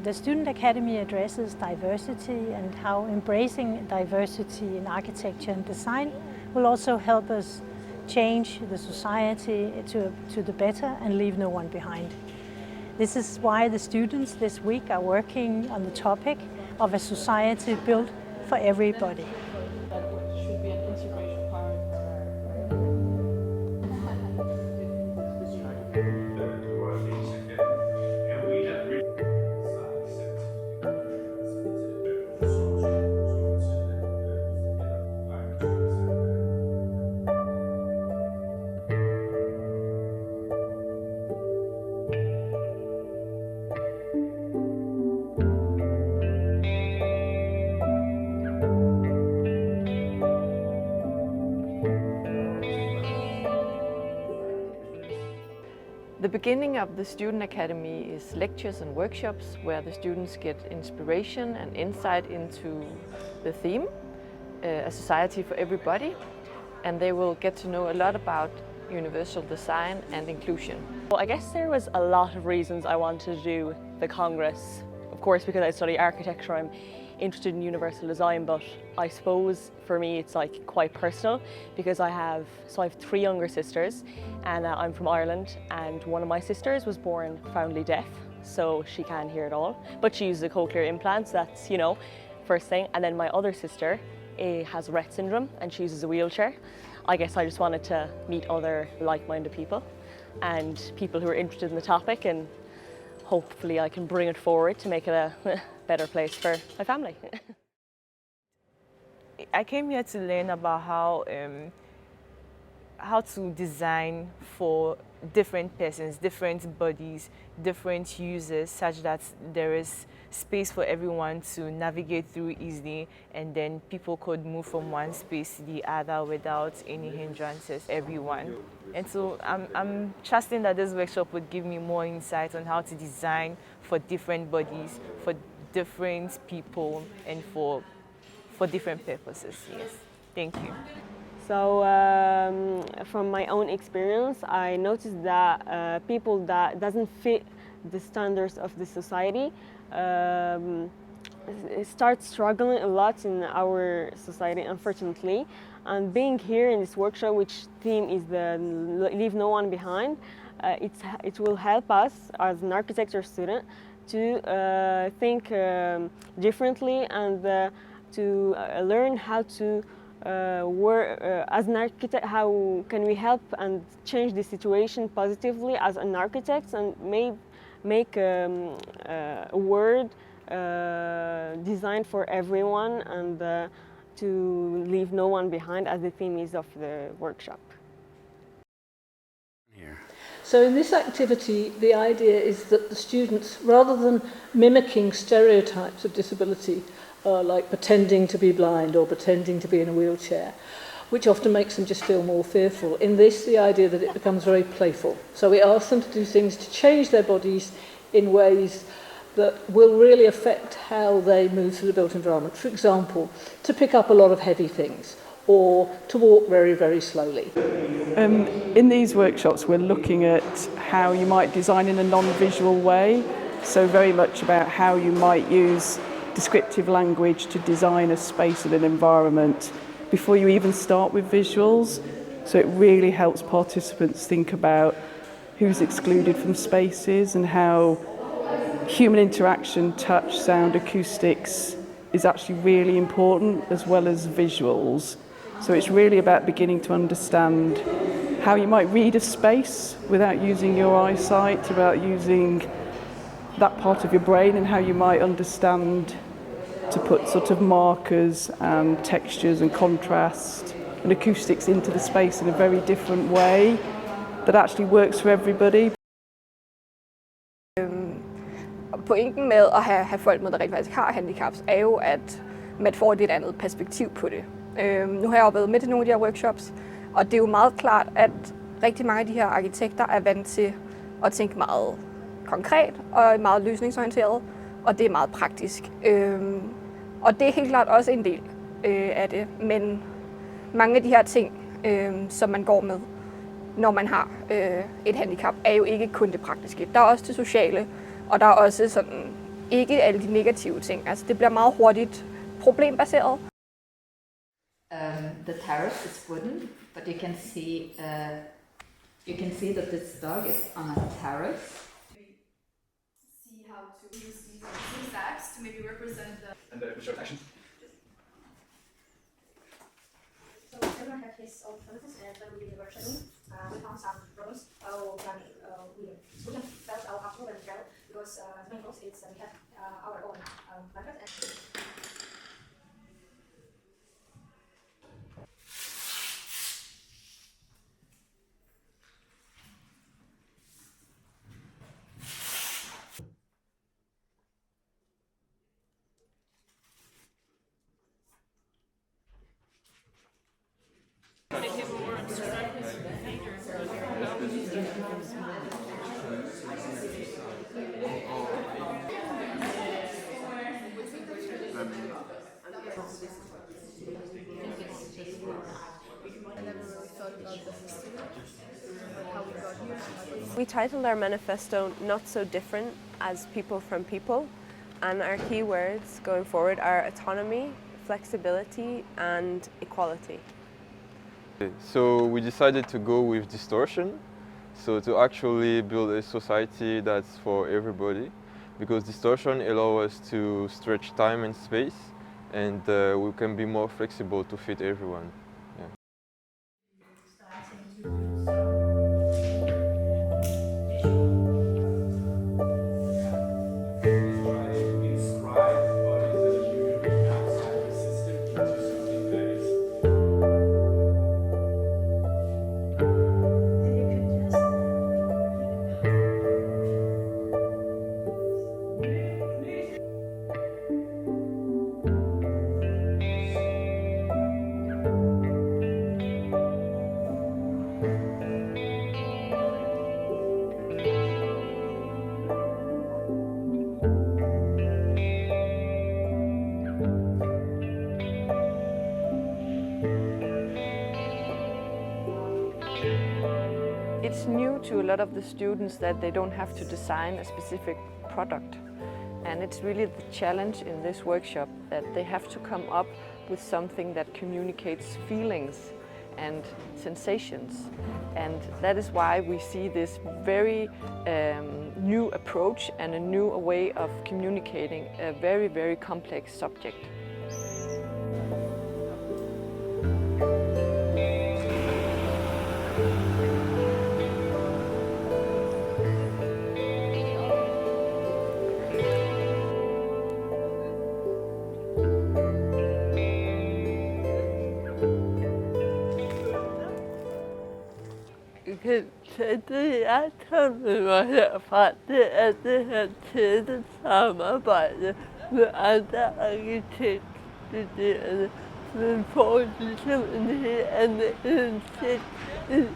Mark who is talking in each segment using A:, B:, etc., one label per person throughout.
A: The Student Academy addresses diversity and how embracing diversity in architecture and design will also help us change the society to the better and leave no one behind. This is why the students this week are working on the topic of a society built for everybody.
B: The beginning of the Student Academy is lectures and workshops where the students get inspiration and insight into the theme, a society for everybody, and they will get to know a lot about universal design and inclusion.
C: Well, I guess there was a lot of reasons I wanted to do the Congress. Of course, because I study architecture, I'm interested in universal design, but I suppose for me it's like quite personal because I have 3 younger sisters, and I'm from Ireland, and one of my sisters was born profoundly deaf, so she can't hear at all, but she uses a cochlear implant, so that's, first thing. And then my other sister has Rett syndrome and she uses a wheelchair. I guess I just wanted to meet other like-minded people and people who are interested in the topic, and hopefully I can bring it forward to make it a better place for my family.
D: I came here to learn about how to design for different persons, different bodies, different users, such that there is space for everyone to navigate through easily, and then people could move from one space to the other without any hindrances, everyone. And so I'm trusting that this workshop would give me more insight on how to design for different bodies, for different people, and for different purposes. Yes, thank you.
C: So from my own experience, I noticed that people that doesn't fit the standards of the society start struggling a lot in our society, unfortunately. And being here in this workshop, which theme is the Leave No One Behind, it will help us as an architecture student to think differently and to learn how to work as an architect. How can we help and change the situation positively as an architect, and make a word designed for everyone, and to leave no one behind, as the theme is of the workshop.
E: So in this activity, the idea is that the students, rather than mimicking stereotypes of disability, like pretending to be blind or pretending to be in a wheelchair, which often makes them just feel more fearful. In this, the idea that it becomes very playful. So we ask them to do things to change their bodies in ways that will really affect how they move through the built environment. For example, to pick up a lot of heavy things, or to walk very, very slowly.
F: In these workshops, we're looking at how you might design in a non-visual way, so very much about how you might use descriptive language to design a space and an environment before you even start with visuals. So it really helps participants think about who's excluded from spaces and how human interaction, touch, sound, acoustics is actually really important, as well as visuals. So it's really about beginning to understand how you might read a space without using your eyesight, about using that part of your brain, and how you might understand to put sort of markers and textures and contrast and acoustics into the space in a very different way that actually works for everybody.
G: Pointen med at have folk med, der rent faktisk har handicaps, er jo, at man får et lidt andet perspektiv på det. Nu har jeg jo været med til nogle af de her workshops, og det er jo meget klart, at rigtig mange af de her arkitekter er vant til at tænke meget konkret og meget løsningsorienteret, og det er meget praktisk. Og det er helt klart også en del af det, men mange af de her ting, som man går med, når man har et handicap, er jo ikke kun det praktiske. Der er også det sociale, og der er også sådan ikke alle de negative ting. Altså det bliver meget hurtigt problembaseret.
H: The terrace is wooden, but you can see that this dog is on a terrace.
I: See how to use these stacks to maybe represent the...
J: And the short action.
K: So everyone had his own premises, and when we did the workshop, we found some problems how we can felt our afternoon and travel because the main goals is we have our own method.
L: We titled our manifesto Not So Different as People from People, and our key words going forward are autonomy, flexibility and equality.
M: So we decided to go with distortion, so to actually build a society that's for everybody, because distortion allows us to stretch time and space, and we can be more flexible to fit everyone. Yeah.
B: It's new to a lot of the students that they don't have to design a specific product. And it's really the challenge in this workshop that they have to come up with something that communicates feelings and sensations. And that is why we see this very new approach and a new way of communicating a very, very complex subject.
N: Det jeg tager med mig herfra, det er det her tætte samarbejde med andre arkitektstuderende. Man får ligesom en helt anden indsigt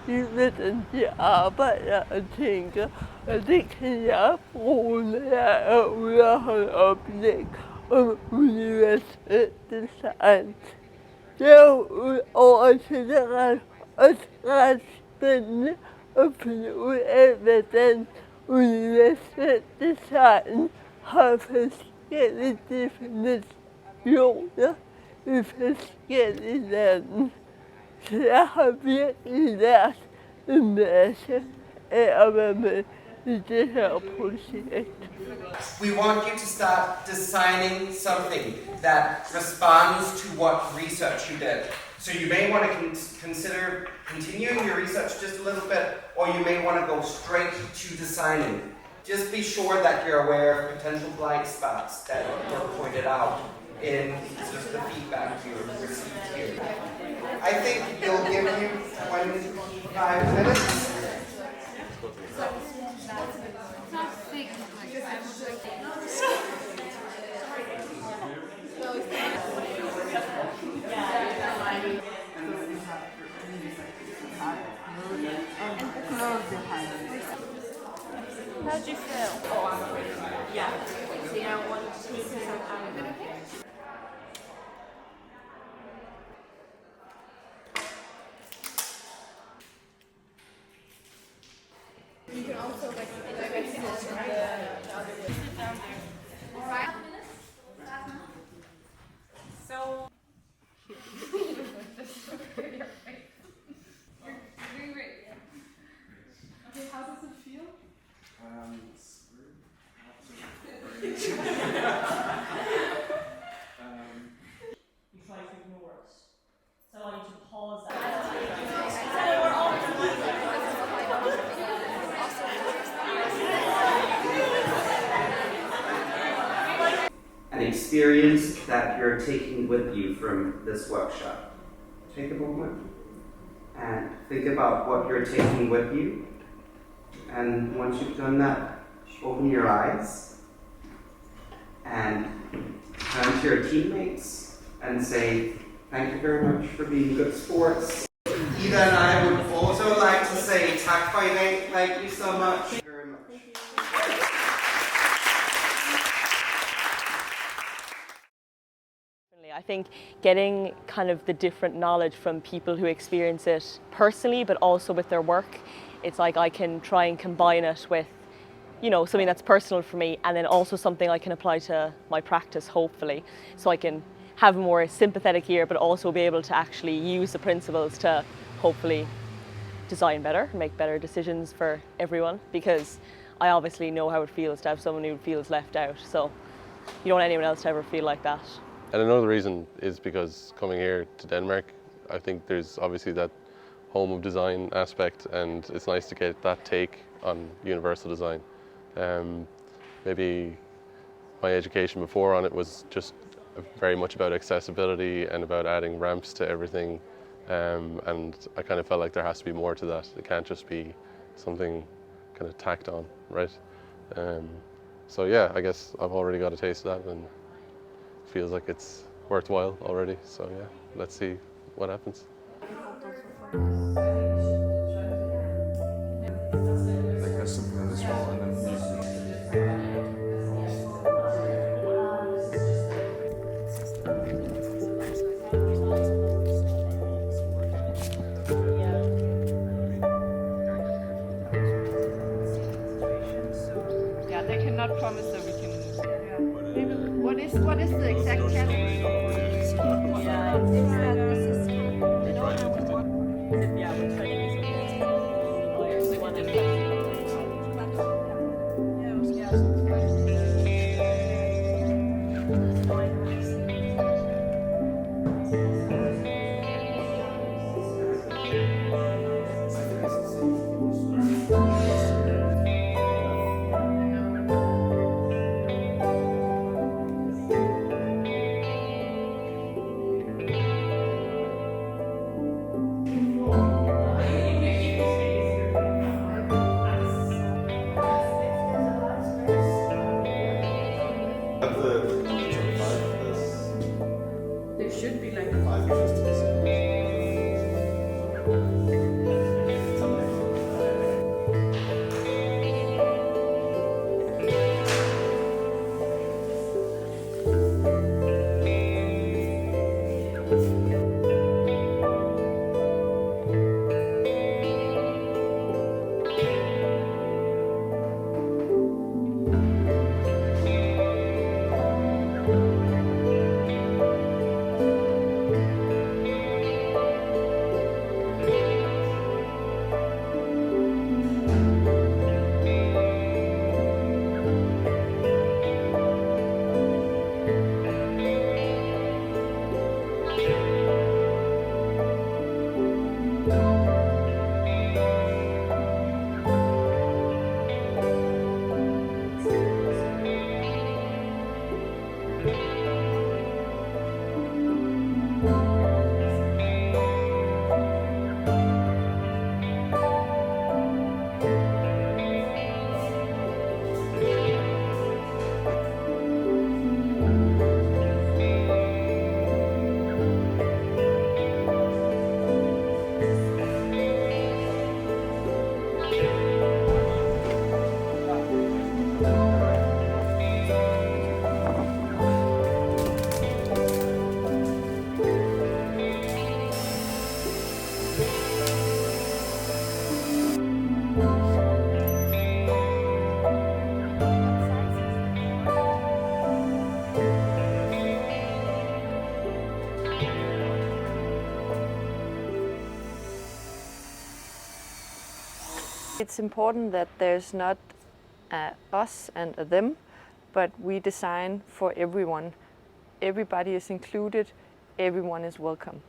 N: i, hvordan de arbejder og tænker, og det kan jeg bruge, når jeg er ude og holde oplæg om universelt design. Derudover til det også ret spændende at finde ud af, hvordan universelt design har forskellige definitioner i forskellige lande. Så jeg har virkelig lært en masse af at være med i det her projekt.
O: We want you to start designing something that responds to what research you did. So you may want to consider continuing your research just a little bit, or you may want to go straight to designing. Just be sure that you're aware of potential blind spots that were pointed out in just the feedback you received here. I think it'll give you 25 minutes.
P: How do you feel? Oh, I'm pretty good. Yeah. So you don't want to take some time. You can also like direct it from the other way. Sit down there. So. Okay, how does it feel?
C: You try to ignore it. So I want you to pause
O: An experience that you're taking with you from this workshop. Take a moment and think about what you're taking with you. And once you've done that, open your eyes and turn to your teammates and say, thank you very much for being good sports. Ida and I would also like to say, tack fighting, thank you so much. Thank you very much.
C: I think getting kind of the different knowledge from people who experience it personally, but also with their work, it's like I can try and combine it with, you know, something that's personal for me, and then also something I can apply to my practice, hopefully, so I can have a more sympathetic ear, but also be able to actually use the principles to hopefully design better, make better decisions for everyone, because I obviously know how it feels to have someone who feels left out, so you don't want anyone else to ever feel like that.
J: And another reason is because coming here to Denmark, I think there's obviously that home of design aspect, and it's nice to get that take on universal design. Maybe my education before on it was just very much about accessibility and about adding ramps to everything, and I kind of felt like there has to be more to that. It can't just be something kind of tacked on, right? So yeah, I guess I've already got a taste of that, and feels like it's worthwhile already. So yeah, let's see what happens.
Q: Like has something on this wall and then
P: Yeah, they cannot promise that we can. Yeah. Maybe, what is the exact challenge?
C: Yeah, it's that this is they don't have one. Yeah, we're trying to
B: It's important that there's not us and a them, but we design for everyone. Everybody is included, everyone is welcome.